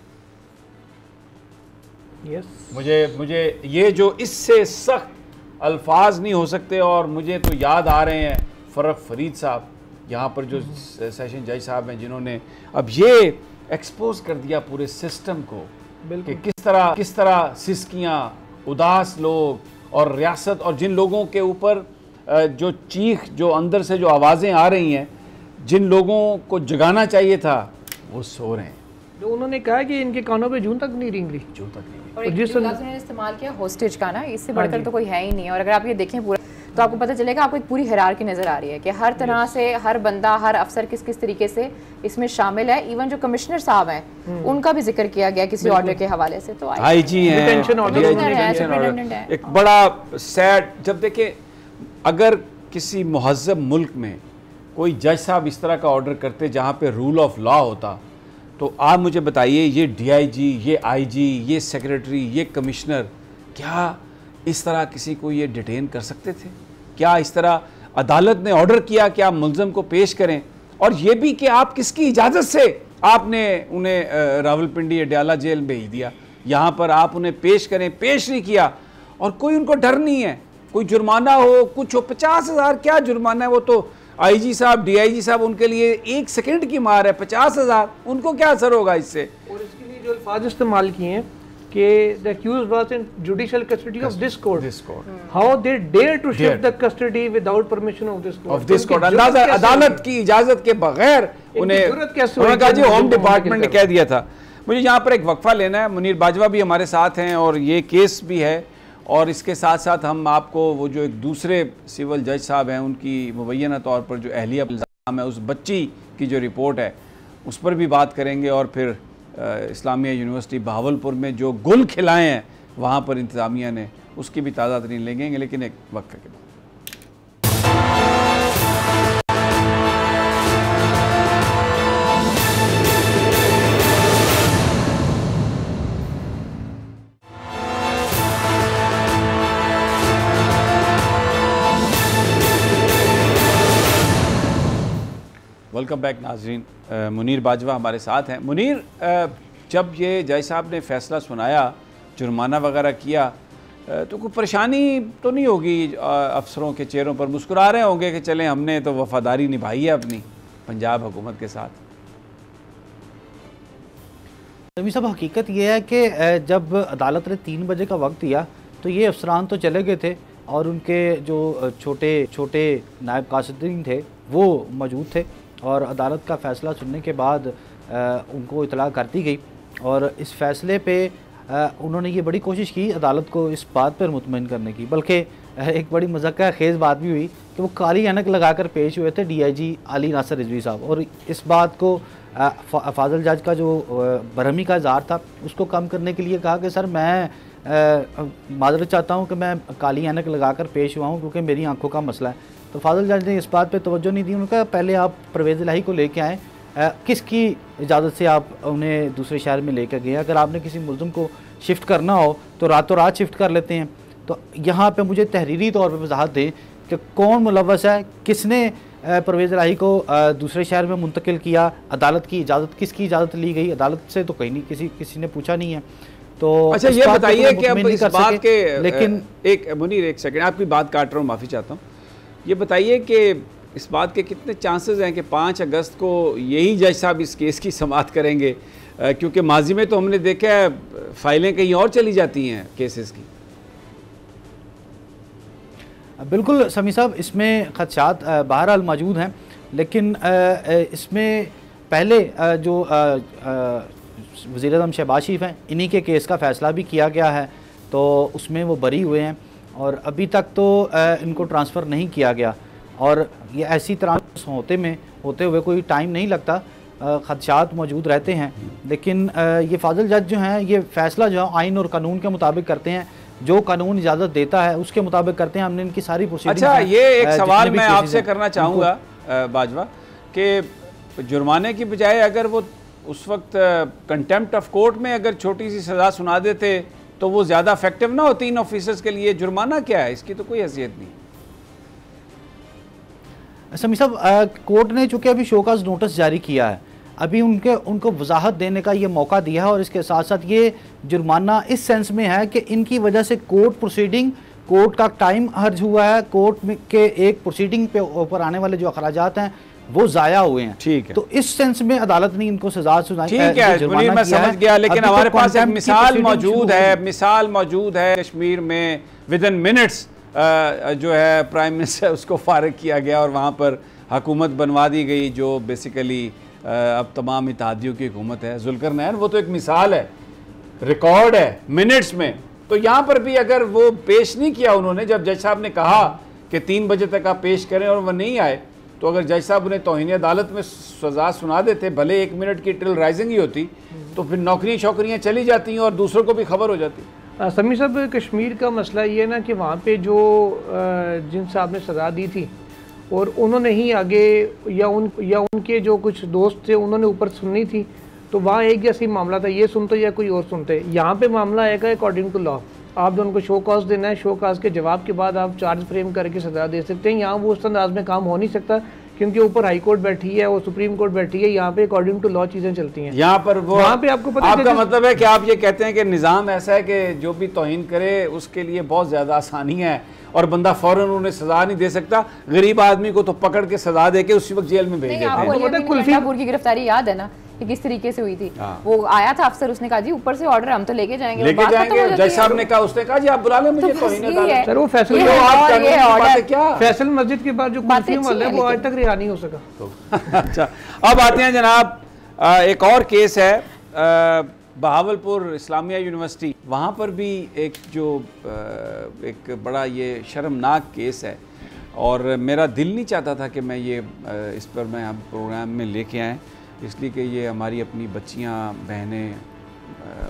Yes. मुझे ये जो इससे सख्त अल्फाज नहीं हो सकते, और मुझे तो याद आ रहे हैं फ़रक फरीद साहब, यहाँ पर जो सेशन जज साहब हैं, जिन्होंने अब ये एक्सपोज कर दिया पूरे सिस्टम को कि किस तरह सिस्कियाँ, उदास लोग और रियासत और जिन लोगों के ऊपर जो चीख, जो अंदर से जो आवाज़ें आ रही हैं, जिन लोगों को जगाना चाहिए था वो सो रहे हैं। जो उन्होंने कहा कि इनके कानों पे जूं तक नहीं रिंगली, जूं तक नहीं। और एक जिस लफ्ज़ उन्होंने इस्तेमाल किया होस्टेज का ना, इससे बढ़कर तो कोई है ही नहीं है। और अगर आप ये देखें पूरा तो आपको पता चलेगा, आपको एक पूरी हिरार्की नज़र आ रही है कि हर तरह से हर बंदा, हर अफसर किस किस तरीके से इसमें शामिल है। इवन जो कमिश्नर साहब हैं उनका भी जिक्र किया गया किसी ऑर्डर के हवाले से। तो आईजी हैं, डिटेंशन ऑर्डर है। एक बड़ा सैड, जब देखें अगर किसी महज़्ज़ब मुल्क में कोई जज साहब इस तरह का ऑर्डर करते जहाँ पे रूल ऑफ लॉ होता, तो आप मुझे बताइए ये डीआईजी, ये आईजी, ये सेक्रेटरी, ये कमिश्नर क्या इस तरह किसी को ये डिटेन कर सकते थे? क्या इस तरह अदालत ने ऑर्डर किया कि आप मुल्ज़म को पेश करें, और ये भी कि आप किसकी इजाज़त से आपने उन्हें रावलपिंडी अडयाला जेल भेज दिया, यहाँ पर आप उन्हें पेश करें, पेश नहीं किया, और कोई उनको डर नहीं है, कोई जुर्माना हो कुछ हो, 50,000 क्या जुर्माना है, वो तो आईजी साहब, डीआईजी साहब, उनके लिए 1 सेकंड की मार है, 50,000, उनको क्या असर होगा इससे? और इसके लिए जो अल्फाज इस्तेमाल किए हैं कि the accused was in judicial custody of this court, how they dare to shift the custody without permission of this court, अंदाजा अदालत की इजाजत के बगैर उन्हें, उन्होंने कहा जी होम डिपार्टमेंट ने कह दिया था। मुझे यहाँ पर एक वक्फा लेना है, मुनीर बाजवा भी हमारे साथ हैं और ये केस भी है, और इसके साथ साथ हम आपको वो जो एक दूसरे सिविल जज साहब हैं उनकी मुबैना तौर पर जो अहलिया इल्ज़ाम है उस बच्ची की जो रिपोर्ट है उस पर भी बात करेंगे, और फिर इस्लामिया यूनिवर्सिटी बहावलपुर में जो गुल खिलाए हैं वहाँ पर इंतज़ामिया ने, उसकी भी ताज़ा तरीन लेंगे, लेकिन एक वक्त के बाद। वेलकम बैक नाजरीन, मुनीर बाजवा हमारे साथ हैं। मुनीर, जब ये जज साहब ने फ़ैसला सुनाया, जुर्माना वगैरह किया, तो कोई परेशानी तो नहीं होगी? अफसरों के चेहरों पर मुस्कुरा रहे होंगे कि चलें हमने तो वफादारी निभाई है अपनी पंजाब हुकूमत के साथ। नबी साहब, हकीकत ये है कि जब अदालत ने 3 बजे का वक्त दिया तो ये अफसरान तो चले गए थे, और उनके जो छोटे छोटे नायब कासिदीन थे वो मौजूद थे, और अदालत का फ़ैसला सुनने के बाद उनको इतला कर दी गई, और इस फ़ैसले पे उन्होंने ये बड़ी कोशिश की अदालत को इस बात पर मुतमईन करने की, बल्कि एक बड़ी मज़ाक़ खेज़ बात भी हुई कि वो काली ऐनक लगाकर पेश हुए थे डीआईजी अली नासर रिजवी साहब, और इस बात को फाजल जज का जो बरहमी का इज़हार था उसको कम करने के लिए कहा कि सर मैं माजरत चाहता हूँ कि मैं काली ऐनक लगाकर पेश हुआ हूँ क्योंकि मेरी आंखों का मसला है। तो फाजल जज ने इस बात पे तवज्जो नहीं दी, उन्होंने कहा पहले आप परवेज़ इलाही को लेके आएँ, किसकी इजाज़त से आप उन्हें दूसरे शहर में लेकर गए? अगर आपने किसी मुल्ज़िम को शिफ्ट करना हो तो रातों रात शिफ्ट कर लेते हैं। तो यहाँ पे मुझे तहरीरी तौर पर वजाहत दें कि कौन मुलव्वस है, किसने परवेज़ इलाही को दूसरे शहर में मुंतकिल किया, अदालत की इजाज़त, किसकी इजाज़त ली गई? अदालत से तो कहीं नहीं, किसी ने पूछा नहीं है। तो अच्छा ये बताइए कि अब इस बात के, लेकिन एक मुनीर एक सेकंड, आपकी बात काट रहा हूँ, माफ़ी चाहता हूँ, ये बताइए कि इस बात के कितने चांसेस हैं कि 5 अगस्त को यही जज साहब इस केस की समाअत करेंगे? क्योंकि माजी में तो हमने देखा है फाइलें कहीं और चली जाती हैं केसेस की। बिल्कुल समी साहब, इसमें खदशात बहरहाल मौजूद हैं, लेकिन इसमें पहले जो वज़ीर आज़म शहबाज शरीफ हैं इन्हीं के केस का फ़ैसला भी किया गया है, तो उसमें वो बरी हुए हैं, और अभी तक तो इनको ट्रांसफ़र नहीं किया गया, और ये ऐसी तरह होते हुए कोई टाइम नहीं लगता, खदशात मौजूद रहते हैं। लेकिन ये फाजिल जज जो हैं ये फ़ैसला जो है आइन और कानून के मुताबिक करते हैं, जो कानून इजाज़त देता है उसके मुताबिक करते हैं। हमने इनकी सारी प्रोसीडिंग्स। अच्छा, ये एक सवाल मैं आपसे करना चाहूँगा बाजवा, कि जुर्माने की बजाय अगर वो उस वक्त कंटेम्प्ट ऑफ कोर्ट में अगर छोटी सी सज़ा सुना देते तो वो ज़्यादा इफेक्टिव ना होती इन ऑफिसर्स के लिए? जुर्माना क्या है, इसकी तो कोई हैसियत नहीं। समी साहब, कोर्ट ने चूँकि अभी शोकाज नोटिस जारी किया है, अभी उनको वजाहत देने का ये मौका दिया है, और इसके साथ साथ ये जुर्माना इस सेंस में है कि इनकी वजह से कोर्ट प्रोसीडिंग, कोर्ट का टाइम हर्ज हुआ है, कोर्ट में के एक प्रोसीडिंग पे ऊपर आने वाले जो अखराजात हैं वो ज़ाया हुए हैं। ठीक है, तो इस सेंस में अदालत ने इनको सजा सुनाई। ठीक है मुनीर, मैं समझ गया, लेकिन हमारे पास एक मिसाल मौजूद है, कश्मीर में विद इन मिनट्स जो है प्राइम मिनिस्टर उसको फारिग किया गया और वहाँ पर हुकूमत बनवा दी गई जो बेसिकली अब तमाम इत्तेहादियों की हुकूमत है। जुल्करनैन वो तो एक मिसाल है, रिकॉर्ड है मिनट्स में। तो यहाँ पर भी अगर वो पेश नहीं किया उन्होंने, जब जज साहब ने कहा कि 3 बजे तक आप पेश करें और वो नहीं आए, तो अगर जज साहब उन्हें तौहीन अदालत में सज़ा सुना देते, भले 1 मिनट की ट्रिल राइजिंग ही होती, तो फिर नौकरियाँ शौकरियाँ चली जाती और दूसरों को भी खबर हो जाती। समी साहब, कश्मीर का मसला ये है ना कि वहाँ पे जो जिन साहब ने सज़ा दी थी और उन्होंने ही आगे या उनके जो कुछ दोस्त थे उन्होंने ऊपर सुननी थी, तो वहाँ एक जैसी मामला था, ये सुनते या कोई और सुनते। यहाँ पे मामला आएगा अकॉर्डिंग टू लॉ, आप जो उनको शो कॉज देना है, शो कॉज के जवाब के बाद आप चार्ज फ्रेम करके सज़ा दे सकते हैं। यहाँ वो उस अंदाज में काम हो नहीं सकता क्योंकि ऊपर हाई कोर्ट बैठी है और सुप्रीम कोर्ट बैठी है, यहाँ पे अकॉर्डिंग टू लॉ चीज़ें चलती हैं। यहाँ पर वो वहाँ पे आपको पता आपका मतलब है कि आप ये कहते हैं कि निज़ाम ऐसा है कि जो भी तौहीन करे उसके लिए बहुत ज़्यादा आसानी है और बंदा फ़ौरन उन्हें सज़ा नहीं दे सकता, गरीब आदमी को तो पकड़ के सज़ा दे के उसी वक्त जेल में भेज देते हैं। कुल्फीपुर की गिरफ्तारी याद है ना कि किस तरीके से हुई थी? वो आया था अफसर, उसने कहा जी ऊपर से ऑर्डर हम तो लेके जाएंगे, जज साहब ने कहा, उसने कहा जी आप बुला लें मुझे। सर वो फैसल मस्जिद के बाद जो कुल्फी वाला है वो आज तक रिहा नहीं हो सका। अच्छा, अब आते हैं जनाब, एक और केस है बहावलपुर इस्लामिया यूनिवर्सिटी। वहाँ पर भी एक बड़ा ये शर्मनाक केस है और मेरा दिल नहीं चाहता था कि मैं ये इस पर मैं हम प्रोग्राम में लेके आएँ, इसलिए कि ये हमारी अपनी बच्चियाँ बहनें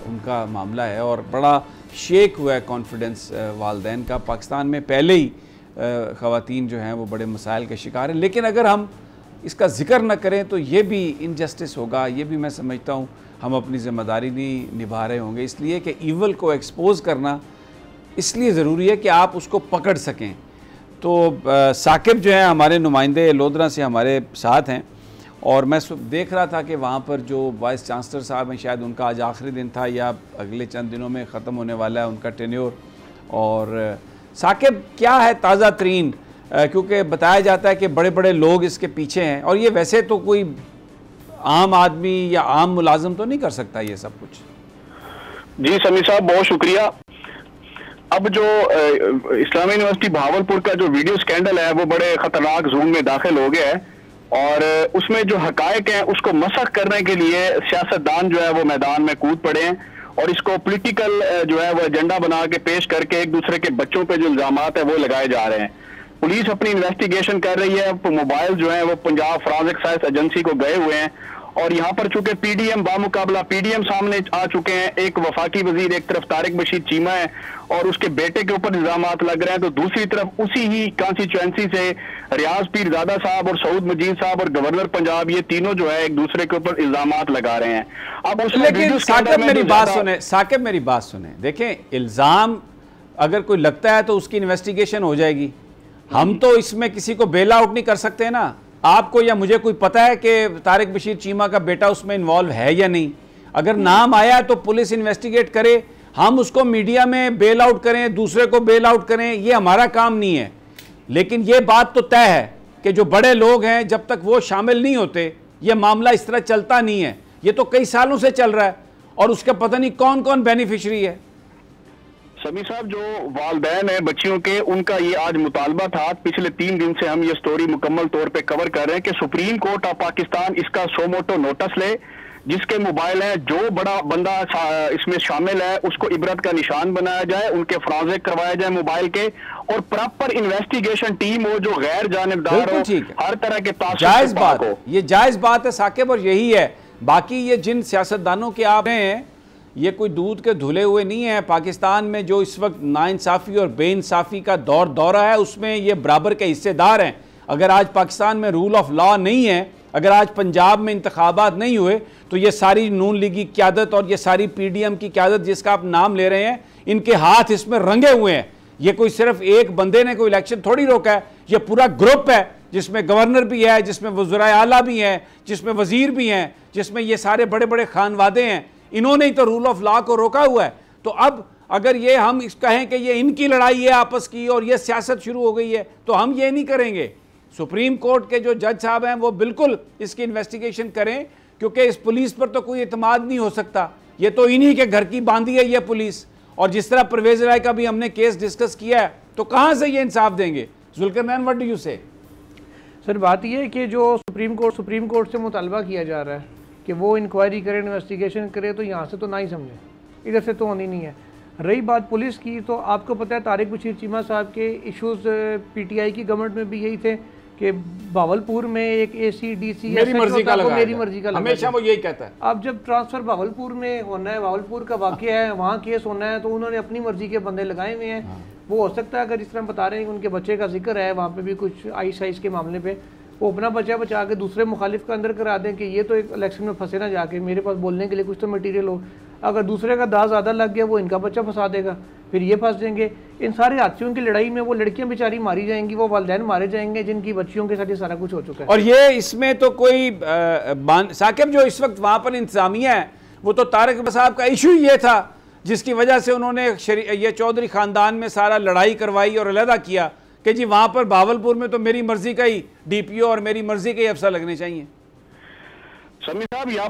उनका मामला है और बड़ा शेक हुआ है कॉन्फिडेंस वालदैन का। पाकिस्तान में पहले ही ख़वातीन जो हैं वो बड़े मसाइल के शिकार हैं, लेकिन अगर हम इसका ज़िक्र न करें तो ये भी इनजस्टिस होगा, ये भी मैं समझता हूँ हम अपनी ज़िम्मेदारी नहीं निभा रहे होंगे। इसलिए कि ईवल को एक्सपोज़ करना इसलिए ज़रूरी है कि आप उसको पकड़ सकें। तो साकिब जो हैं हमारे नुमाइंदे लोधरा से हमारे साथ हैं और मैं देख रहा था कि वहाँ पर जो वाइस चांसलर साहब हैं, शायद उनका आज आखिरी दिन था या अगले चंद दिनों में ख़त्म होने वाला है उनका टेन्योर। और साकिब क्या है ताज़ा तरीन, क्योंकि बताया जाता है कि बड़े बड़े लोग इसके पीछे हैं और ये वैसे तो कोई आम आदमी या आम मुलाजिम तो नहीं कर सकता ये सब कुछ। जी समी साहब, बहुत शुक्रिया। अब जो इस्लामी यूनिवर्सिटी बहावलपुर का जो वीडियो स्कैंडल है वो बड़े खतरनाक जोन में दाखिल हो गया है और उसमें जो हकायक हैं उसको मसख करने के लिए सियासतदान जो है वो मैदान में कूद पड़े हैं और इसको पॉलिटिकल जो है वो एजेंडा बना के पेश करके एक दूसरे के बच्चों पे जो इल्जामात है वो लगाए जा रहे हैं। पुलिस अपनी इन्वेस्टिगेशन कर रही है, मोबाइल जो है वो पंजाब फॉरेंसिक साइंस एजेंसी को गए हुए हैं और यहाँ पर चूंकि पीडीएम बामुकाबला पीडीएम सामने आ चुके हैं। एक वफाकी वजीर एक तरफ तारिक बशीर चीमा है और उसके बेटे के ऊपर इल्जामात लग रहे हैं, तो दूसरी तरफ उसी ही कॉन्स्टिट्यूएंसी से रियाज पीरजादा साहब और सऊद मजीद साहब और गवर्नर पंजाब, ये तीनों जो है एक दूसरे के ऊपर इल्जामात लगा रहे हैं। अब लेकिन साकिब मेरी बात सुने, देखें इल्जाम अगर कोई लगता है तो उसकी इन्वेस्टिगेशन हो जाएगी। हम तो इसमें किसी को बेल आउट नहीं कर सकते ना। आपको या मुझे कोई पता है कि तारिक बशीर चीमा का बेटा उसमें इन्वॉल्व है या नहीं? अगर नाम आया तो पुलिस इन्वेस्टिगेट करे, हम उसको मीडिया में बेल आउट करें, दूसरे को बेल आउट करें, ये हमारा काम नहीं है। लेकिन ये बात तो तय है कि जो बड़े लोग हैं जब तक वो शामिल नहीं होते ये मामला इस तरह चलता नहीं है। ये तो कई सालों से चल रहा है और उसका पता नहीं कौन कौन बेनिफिशरी है। समी साहब, जो वालदैन है बच्चियों के, उनका ये आज मुतालबा था। पिछले 3 दिन से हम ये स्टोरी मुकम्मल तौर पे कवर कर रहे हैं कि सुप्रीम कोर्ट ऑफ पाकिस्तान इसका सोमोटो नोटिस ले, जिसके मोबाइल है जो बड़ा बंदा इसमें शामिल है उसको इबरत का निशान बनाया जाए, उनके फराज़े करवाए जाए मोबाइल के और प्रॉपर इन्वेस्टिगेशन टीम हो जो गैर जानिबदार हो, हर तरह के जायज बात हो। ये जायज बात है साकिब और यही है। बाकी ये जिन सियासतदानों के आप हैं ये कोई दूध के धुले हुए नहीं है। पाकिस्तान में जो इस वक्त नाइंसाफ़ी और बेइंसाफ़ी का दौरा है उसमें ये बराबर के हिस्सेदार हैं। अगर आज पाकिस्तान में रूल ऑफ लॉ नहीं है, अगर आज पंजाब में इंतखाबात नहीं हुए, तो ये सारी नून लीगी क़यादत और ये सारी पीडीएम की क़यादत जिसका आप नाम ले रहे हैं, इनके हाथ इसमें रंगे हुए हैं। ये कोई सिर्फ एक बंदे ने कोई इलेक्शन थोड़ी रोका है, ये पूरा ग्रुप है जिसमें गवर्नर भी है, जिसमें वज़ीर आला भी हैं, जिसमें वज़ीर भी हैं, जिसमें ये सारे बड़े बड़े खानवादे हैं। इन्होंने ही तो रूल ऑफ लॉ को रोका हुआ है। तो अब अगर ये हम कहें कि ये इनकी लड़ाई है आपस की और ये सियासत शुरू हो गई है, तो हम ये नहीं करेंगे। सुप्रीम कोर्ट के जो जज साहब हैं वो बिल्कुल इसकी इन्वेस्टिगेशन करें, क्योंकि इस पुलिस पर तो कोई एतमाद नहीं हो सकता। ये तो इन्हीं के घर की बांधी है ये पुलिस, और जिस तरह परवेज़ इलाही का भी हमने केस डिस्कस किया है, तो कहाँ से ये इंसाफ देंगे? जुल्करनैन, व्हाट डू यू से? सर बात यह है कि जो सुप्रीम कोर्ट से मुतालबा किया जा रहा है कि वो इंक्वायरी करे, इन्वेस्टिगेशन करे, तो यहाँ से तो ना ही समझे, इधर से तो होनी नहीं है। रही बात पुलिस की, तो आपको पता है तारिक बशीर चीमा साहब के इश्यूज़ पीटीआई की गवर्नमेंट में भी यही थे कि भावलपुर में एक एसी डीसी मेरी मर्जी का लगा, मेरी मर्जी का हमेशा वो यही कहता है। अब जब ट्रांसफ़र भावलपुर में होना है, भावलपुर का वाक़या है, वहाँ केस होना है, तो उन्होंने अपनी मर्जी के बंदे लगाए हुए हैं। वो हो सकता है अगर जिस तरह बता रहे हैं कि उनके बच्चे का जिक्र है, वहाँ पे भी कुछ आइस के मामले पे वो अपना बच्चा बचा के दूसरे मुखालिफ का अंदर करा दें कि ये तो एक इलेक्शन में फंसे ना जाके, मेरे पास बोलने के लिए कुछ तो मटेरियल हो। अगर दूसरे का दाव ज़्यादा लग गया, वो इनका बच्चा फंसा देगा, फिर ये फंस जाएंगे। इन सारे हादसों की लड़ाई में वो लड़कियां बेचारी मारी जाएंगी, वो वालिदैन मारे जाएंगे जिनकी बच्चियों के साथ ये सारा कुछ हो चुका है। और ये इसमें तो कोई साकिब, जो इस वक्त वहाँ पर इंतजामिया है, वो तो तारिक साहब का इशू ये था जिसकी वजह से उन्होंने ये चौधरी ख़ानदान में सारा लड़ाई करवाई और अलहदा किया कि जी वहाँ पर भावलपुर में तो मेरी मर्जी का ही डीपीओ और मेरी मर्जी के ही अफसर लगने चाहिए। समी साहब, यहाँ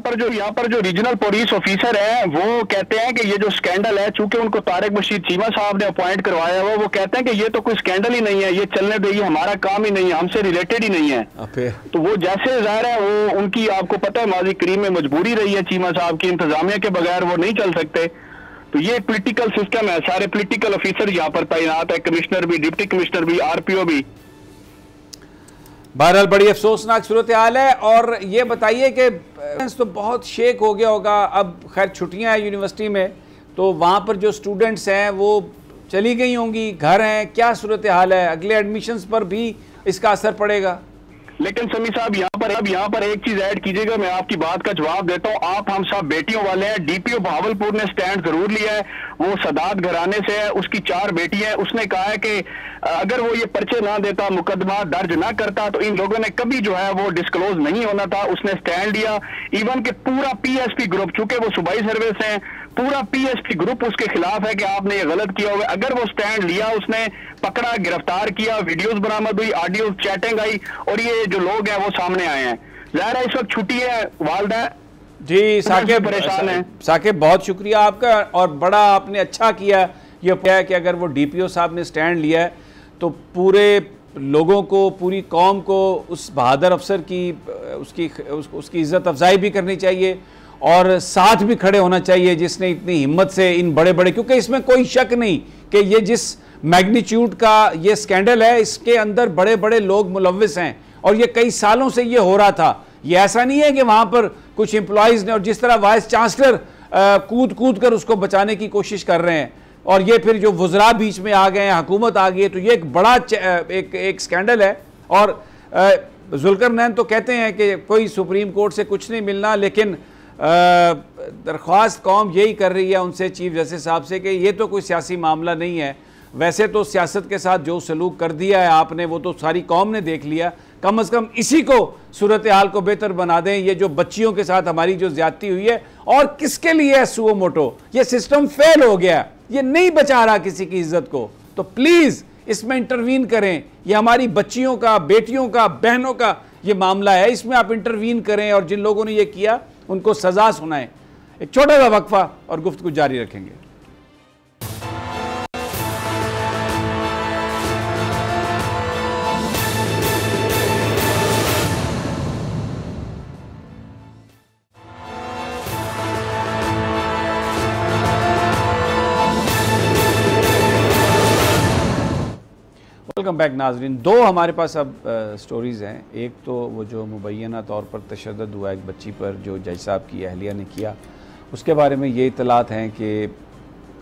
पर जो रीजनल पुलिस ऑफिसर है वो कहते हैं कि ये जो स्कैंडल है, चूंकि उनको तारिक बशीर चीमा साहब ने अपॉइंट करवाया हुआ, वो कहते हैं कि ये तो कोई स्कैंडल ही नहीं है, ये चलने दे, ये हमारा काम ही नहीं है, हमसे रिलेटेड ही नहीं है। तो वो जैसे जाहिर है वो उनकी, आपको पता है माजी करीम में मजबूरी रही है चीमा साहब की, इंतजामिया के बगैर वो नहीं चल सकते। तो ये पॉलिटिकल सिस्टम है, सारे पॉलिटिकल ऑफिसर यहाँ पर तैनात है, कमिश्नर भी, डिप्टी कमिश्नर भी, आरपीओ भी। बहरहाल बड़ी अफसोसनाक सूरत हाल है। और ये बताइए कि तो बहुत शेक हो गया होगा, अब खैर छुट्टियां हैं यूनिवर्सिटी में, तो वहाँ पर जो स्टूडेंट्स हैं वो चली गई होंगी, घर हैं, क्या सूरत हाल है? अगले एडमिशन्स पर भी इसका असर पड़ेगा? लेकिन समी साहब यहाँ पर एक चीज ऐड कीजिएगा, मैं आपकी बात का जवाब देता हूँ। आप हम सब बेटियों वाले हैं। डीपीओ भावलपुर ने स्टैंड जरूर लिया है, वो सदात घराने से है, उसकी 4 बेटियां हैं। उसने कहा है कि अगर वो ये पर्चे ना देता, मुकदमा दर्ज ना करता, तो इन लोगों ने कभी जो है वो डिस्क्लोज नहीं होना था। उसने स्टैंड लिया। इवन के पूरा पीएसपी ग्रुप, चूंकि वो सूबाई सर्विस है, पूरा पीएसपी ग्रुप उसके खिलाफ है कि आपने ये गलत किया होगा। अगर वो स्टैंड लिया, उसने पकड़ा, गिरफ्तार किया, वीडियोस बरामद हुई, ऑडियो चैटिंग आई, और ये जो लोग हैं वो सामने आए हैं। ज़ाहिर है इस वक्त छुट्टी है, वालदा जी साकिब परेशान है। साकिब बहुत शुक्रिया आपका, और बड़ा आपने अच्छा किया ये है कि अगर वो डीपीओ साहब ने स्टैंड लिया है तो पूरे लोगों को, पूरी कौम को उस बहादुर अफसर की उसकी इज्जत अफजाई भी करनी चाहिए और साथ भी खड़े होना चाहिए जिसने इतनी हिम्मत से इन बड़े बड़े, क्योंकि इसमें कोई शक नहीं कि ये जिस मैग्नीट्यूड का ये स्कैंडल है, इसके अंदर बड़े बड़े लोग मुलव्विस हैं और ये कई सालों से ये हो रहा था। ये ऐसा नहीं है कि वहाँ पर कुछ एम्प्लॉयज़ ने, और जिस तरह वाइस चांसलर कूद कूद कर उसको बचाने की कोशिश कर रहे हैं, और ये फिर जो वज़रा बीच में आ गए हैं, हुकूमत आ गई है, तो ये एक बड़ा एक स्कैंडल है। और जुल्करनैन तो कहते हैं कि कोई सुप्रीम कोर्ट से कुछ नहीं मिलना, लेकिन दरख्वास्त कौम यही कर रही है उनसे, चीफ जस्टिस साहब से, कि ये तो कोई सियासी मामला नहीं है। वैसे तो सियासत के साथ जो सलूक कर दिया है आपने, वो तो सारी कौम ने देख लिया, कम से कम इसी को सूरत हाल को बेहतर बना दें। ये जो बच्चियों के साथ हमारी जो ज्यादती हुई है, और किसके लिए है सुओ मोटो, ये सिस्टम फेल हो गया, ये नहीं बचा रहा किसी की इज्जत को। तो प्लीज़ इसमें इंटरवीन करें। ये हमारी बच्चियों का, बेटियों का, बहनों का ये मामला है, इसमें आप इंटरवीन करें और जिन लोगों ने ये किया उनको सजा सुनाएं। एक छोटा सा वक्फा और गुफ्तगू जारी रखेंगे। वेलकम बैक नाजरीन। दो हमारे पास अब स्टोरीज़ हैं। एक तो वो जो मुबैना तौर पर तशद्दुद हुआ एक बच्ची पर जो जज साहब की अहलिया ने किया, उसके बारे में ये इतलात हैं कि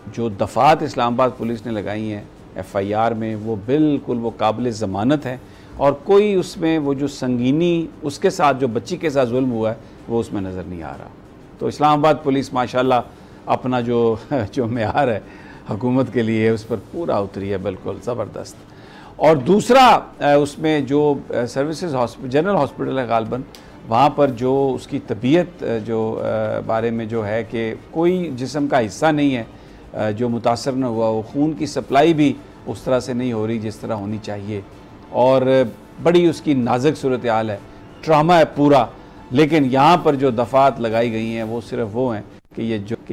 जो दफ़ात इस्लामाबाद पुलिस ने लगाई हैं FIR में, वो बिल्कुल वो काबिल ज़मानत है और कोई उसमें वो जो संगीनी उसके साथ जो बच्ची के साथ जुल्म हुआ है वो उसमें नज़र नहीं आ रहा। तो इस्लामाबाद पुलिस माशाल्लाह अपना जो मेयार है हुकूमत के लिए उस पर पूरा उतरी है, बिल्कुल ज़बरदस्त। और दूसरा उसमें जो सर्विसेज जनरल हॉस्पिटल है गालबन, वहाँ पर जो उसकी तबीयत जो बारे में जो है कि कोई जिस्म का हिस्सा नहीं है जो मुतासर न हुआ, वो खून की सप्लाई भी उस तरह से नहीं हो रही जिस तरह होनी चाहिए, और बड़ी उसकी नाजुक सूरत हाल है, ट्रामा है पूरा। लेकिन यहाँ पर जो दफ़ात लगाई गई हैं वो सिर्फ वो हैं कि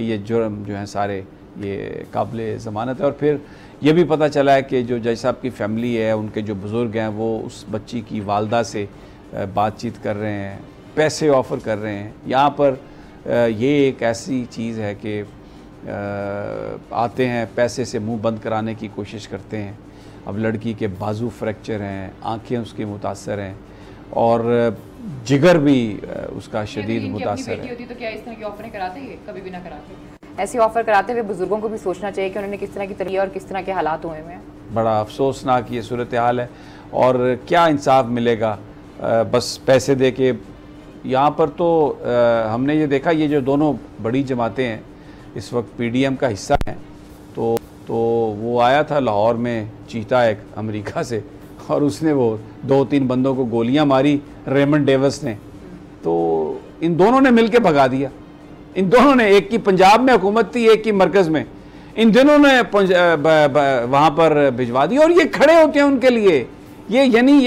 ये जुर्म जो हैं सारे ये काबिल ज़मानत है। और फिर ये भी पता चला है कि जो जज साहब की फैमिली है, उनके जो बुज़ुर्ग हैं, वो उस बच्ची की वालदा से बातचीत कर रहे हैं, पैसे ऑफ़र कर रहे हैं। यहाँ पर ये एक ऐसी चीज़ है कि आते हैं, पैसे से मुंह बंद कराने की कोशिश करते हैं। अब लड़की के बाजू फ्रैक्चर हैं, आंखें उसकी मुतासर हैं और जिगर भी उसका शदीद मुतासर है। होती तो क्या इस तरह की ऑफरें कराते हैं? कभी भी ना कराते। ऐसी ऑफर कराते हुए बुजुर्गों को भी सोचना चाहिए कि उन्होंने किस तरह की तरबियत और किस तरह के हालात हुए हैं। बड़ा अफसोसनाक ये सूरत हाल है और क्या इंसाफ मिलेगा बस पैसे दे के। यहाँ पर तो हमने ये देखा, ये जो दोनों बड़ी जमातें हैं इस वक्त PDM का हिस्सा हैं, तो वो आया था लाहौर में चीता एक अमेरिका से, और उसने वो 2-3 बंदों को गोलियां मारी, रेमंड डेविस ने। तो इन दोनों ने मिलके भगा दिया। इन दोनों ने, एक की पंजाब में हुकूमत थी, एक की मरकज़ में, इन दोनों ने वहाँ पर भिजवा दी और ये खड़े होते हैं उनके लिए। ये यानी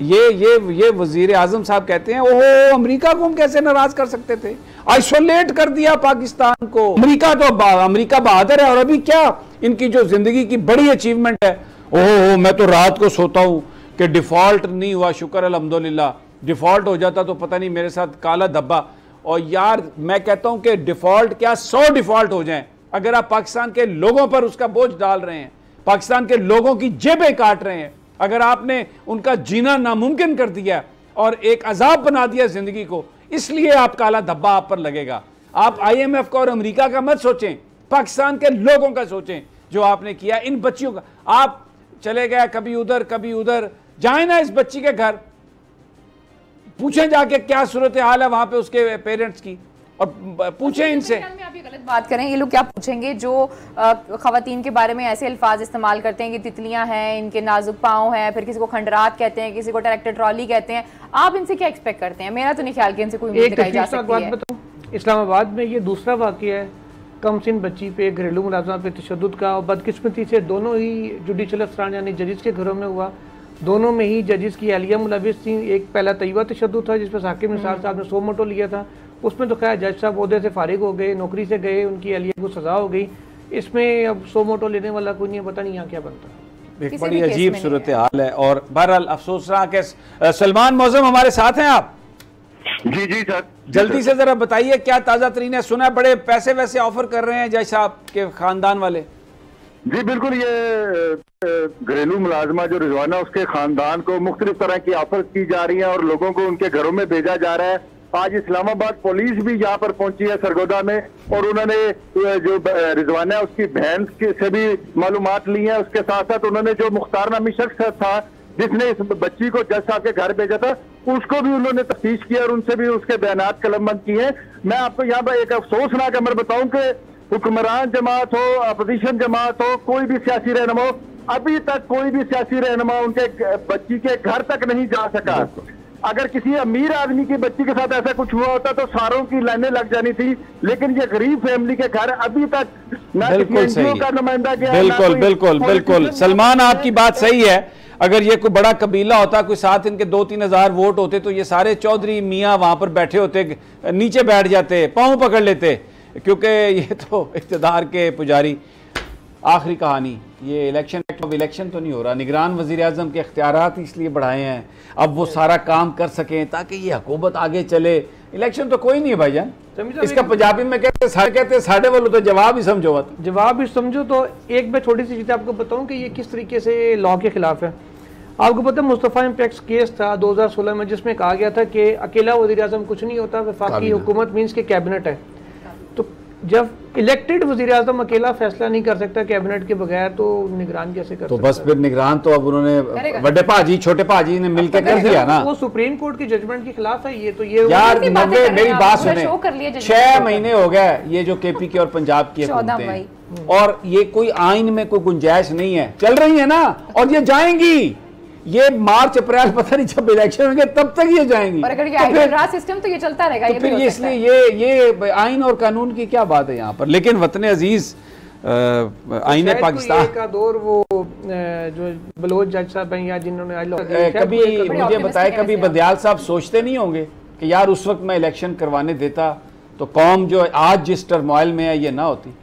ये वज़ीर आज़म साहब कहते हैं ओहो अमेरिका को हम कैसे नाराज़ कर सकते थे, आइसोलेट कर दिया पाकिस्तान को। अमेरिका बहादुर है और अभी क्या इनकी जो ज़िंदगी की बड़ी अचीवमेंट है, ओहो मैं तो रात को सोता हूँ कि डिफ़ॉल्ट नहीं हुआ, शुक्र अल्हम्दुलिल्लाह, डिफ़ॉल्ट हो जाता तो पता नहीं मेरे साथ काला धब्बा। और यार मैं कहता हूँ कि डिफ़ॉल्ट क्या 100 डिफ़ॉल्ट हो जाएं, अगर आप पाकिस्तान के लोगों पर उसका बोझ डाल रहे हैं, पाकिस्तान के लोगों की जेबें काट रहे हैं, अगर आपने उनका जीना नामुमकिन कर दिया और एक अजाब बना दिया ज़िंदगी को, इसलिए आप काला धब्बा आप पर लगेगा। आप IMF का और अमेरिका का मत सोचें, पाकिस्तान के लोगों का सोचें जो आपने किया। इन बच्चियों का आप चले गए कभी उधर, जाए ना इस बच्ची के घर, पूछें जाके क्या सूरत हाल है वहां पे उसके पेरेंट्स की, और पूछें इनसे। आप ये गलत बात करें, ये लोग क्या पूछेंगे जो खवातीन के बारे में ऐसे अल्फाज इस्तेमाल करते हैं कि तितलियां हैं, इनके नाजुक पाँव हैं, फिर किसी को खंडरात कहते हैं, किसी को ट्रैक्टर ट्रॉली कहते हैं। आप इनसे क्या एक्सपेक्ट करते हैं? मेरा तो नहीं ख्याल कि इनसे कोई उम्मीद दिखाई जा सकती है। इस्लामाबाद में ये दूसरा वाक़या है कमसिन बच्ची पे, घरेलू मुलाजमा पे तशद्दुद का, और बदकिस्मती से दोनों ही जुडिशल अफसरान यानी जजिस के घरों में हुआ। दोनों में ही जजिस की अहलिया मुलविस थी। एक पहला तय्यबा तशद्दुद था जिस पर हाकिम निसार साहब ने 100 मोटो लिया था, उसमें तो खैर जज साहब ओहदे से फारिग हो गए, नौकरी से गए, उनकी अहलिया को सज़ा हो गई। इसमें अब 100 मोटो लेने वाला कोई नहीं, पता नहीं यहाँ क्या बनता। एक बड़ी अजीब सूरत हाल है और बहरहाल अफसोसनाक है। सलमान मौज़म हमारे साथ हैं आप? जी सर, जल्दी से जरा बताइए क्या ताज़ा तरीन है। सुना बड़े पैसे वैसे ऑफर कर रहे हैं जज साहब के खानदान वाले। जी बिल्कुल, ये घरेलू मुलाजमा जो रिजवाना उसके खानदान को मुख्तलिफ तरह की ऑफर की जा रही है और लोगों को उनके घरों में भेजा जा रहा है। आज इस्लामाबाद पुलिस भी यहाँ पर पहुंची है सरगोदा में, और उन्होंने जो रिजवाना है उसकी बहन से भी मालूमात ली है। उसके साथ साथ उन्होंने जो मुख्तार नामी शख्स था जिसने इस बच्ची को जज साहब के घर भेजा था, उसको भी उन्होंने तफ्तीश किया और उनसे भी उसके बयानात कलमबंद किए हैं। मैं आपको यहाँ पर एक अफसोसनाक अमर बताऊं कि हुक्मरान जमात हो, अपोजिशन जमात हो, कोई भी सियासी रहनुमा हो, अभी तक कोई भी सियासी रहनुमा उनके बच्ची के घर तक नहीं जा सका। अगर किसी अमीर आदमी की बच्ची के साथ ऐसा कुछ हुआ होता तो सारों की लाइनें लग जानी थी, लेकिन ये गरीब फैमिली के घर अभी तक ना किसी NGO का नुमाइंदा गया। बिल्कुल सलमान, आपकी बात सही है। अगर ये कोई बड़ा कबीला होता, कोई साथ इनके 2-3 हज़ार वोट होते तो ये सारे चौधरी मियाँ वहां पर बैठे होते, नीचे बैठ जाते, पाँव पकड़ लेते, क्योंकि ये तो इक़्तिदार के पुजारी। आखिरी कहानी, ये इलेक्शन तो नहीं हो रहा, निगरान वज़ीर आज़म के इख्तियारात इसलिए बढ़ाए हैं अब वो सारा काम कर सकें ताकि ये हुकूमत आगे चले। इलेक्शन तो कोई नहीं है भाईजान, इसका पंजाबी में कहते साढ़े वालों तो जवाब ही समझो। तो एक मैं छोटी सी चीज़ आपको बताऊं कि ये किस तरीके से लॉ के खिलाफ है। आपको पता है मुस्तफ़ा इम्पैक्ट केस था 2016 में जिसमें कहा गया था कि अकेला वज़ीर आज़म कुछ नहीं होता, वफाकी हुकूमत मीन्स के कैबिनेट है। तो जब इलेक्टेड वज़ीर आज़म अकेला फैसला नहीं कर सकता कैबिनेट के बगैर, तो निगरान कैसे कर सकता? तो बस फिर निगरान तो अब उन्होंने बड़े भाजी छोटे भाजी ने मिलकर कर दिया ना। वो सुप्रीम कोर्ट की जजमेंट के खिलाफ है। ये तो ये यार मेरी बात सुने, 6 महीने हो गए ये जो KP के और पंजाब की हुकूमतें हैं, और ये कोई आइन में कोई गुंजाइश नहीं है, चल रही है ना, और ये जाएंगी। ये मार्च अप्रैल पता नहीं जब इलेक्शन होंगे तब तक ये जाएंगी। और अगर ये आइडियल सिस्टम तो ये चलता रहेगा। तो फिर इसलिए ये आइन और कानून की क्या बात है यहाँ पर। लेकिन वतन अजीज आईने पाकिस्तान का दौर, वो जो बलोच जज साहब हैं या जिन्होंने कभी मुझे बताया, कभी बदियाल साहब सोचते नहीं होंगे कि यार उस वक्त मैं इलेक्शन करवाने देता तो कौम जो आज जिस टर्मोइल में है ये ना होती।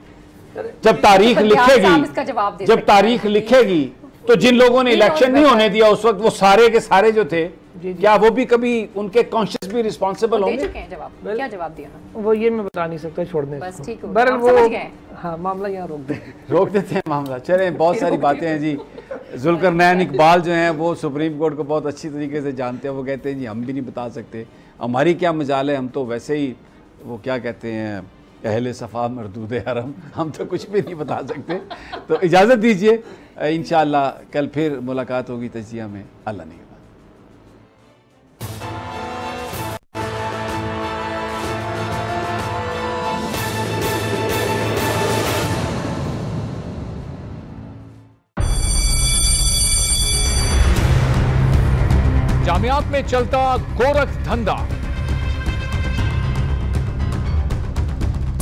जब तारीख तो लिखेगी, इसका जवाब दे जब सकते हैं। तारीख लिखेगी तो जिन लोगों ने इलेक्शन नहीं होने दिया उस वक्त, वो सारे के सारे जो थे, क्या वो भी कभी उनके कॉन्शियस भी रिस्पॉन्सिबल दे होंगे? चुके हैं जवाब, क्या जवाब दिया उन्होंने? वो ये मैं बता नहीं सकता, छोड़ने बस ठीक हो, बहरहाल आप वो समझ गए। हाँ मामला यहाँ रोक देते हैं मामला। चले, बहुत सारी बातें हैं जी। जुल्करनैन इकबाल जो हैं वो सुप्रीम कोर्ट को बहुत अच्छी तरीके से जानते हैं। वो कहते हैं जी हम भी नहीं बता सकते, हमारी क्या मजाल है, हम तो वैसे ही वो क्या कहते हैं अहले सफ़ा मरदूद हरम, हम तो कुछ भी नहीं बता सकते। तो इजाज़त दीजिए, इंशाअल्लाह कल फिर मुलाकात होगी तजिया में। अल्लाह ने जामियात में चलता गोरख धंधा,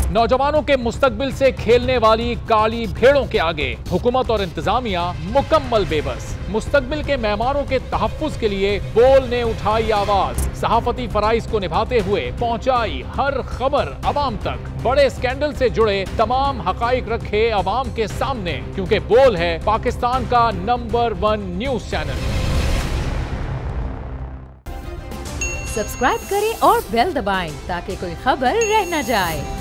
नौजवानों के मुस्तकबिल से खेलने वाली काली भेड़ों के आगे हुकूमत और इंतजामिया मुकम्मल बेबस। मुस्तकबिल के मेहमानों के तहफ्फुज के लिए बोल ने उठाई आवाज, सहाफती फराइज को निभाते हुए पहुंचाई हर खबर अवाम तक, बड़े स्कैंडल से जुड़े तमाम हकाइक रखे अवाम के सामने, क्योंकि बोल है पाकिस्तान का नंबर 1 न्यूज चैनल। सब्सक्राइब करें और बेल दबाएं ताकि कोई खबर रह न जाए।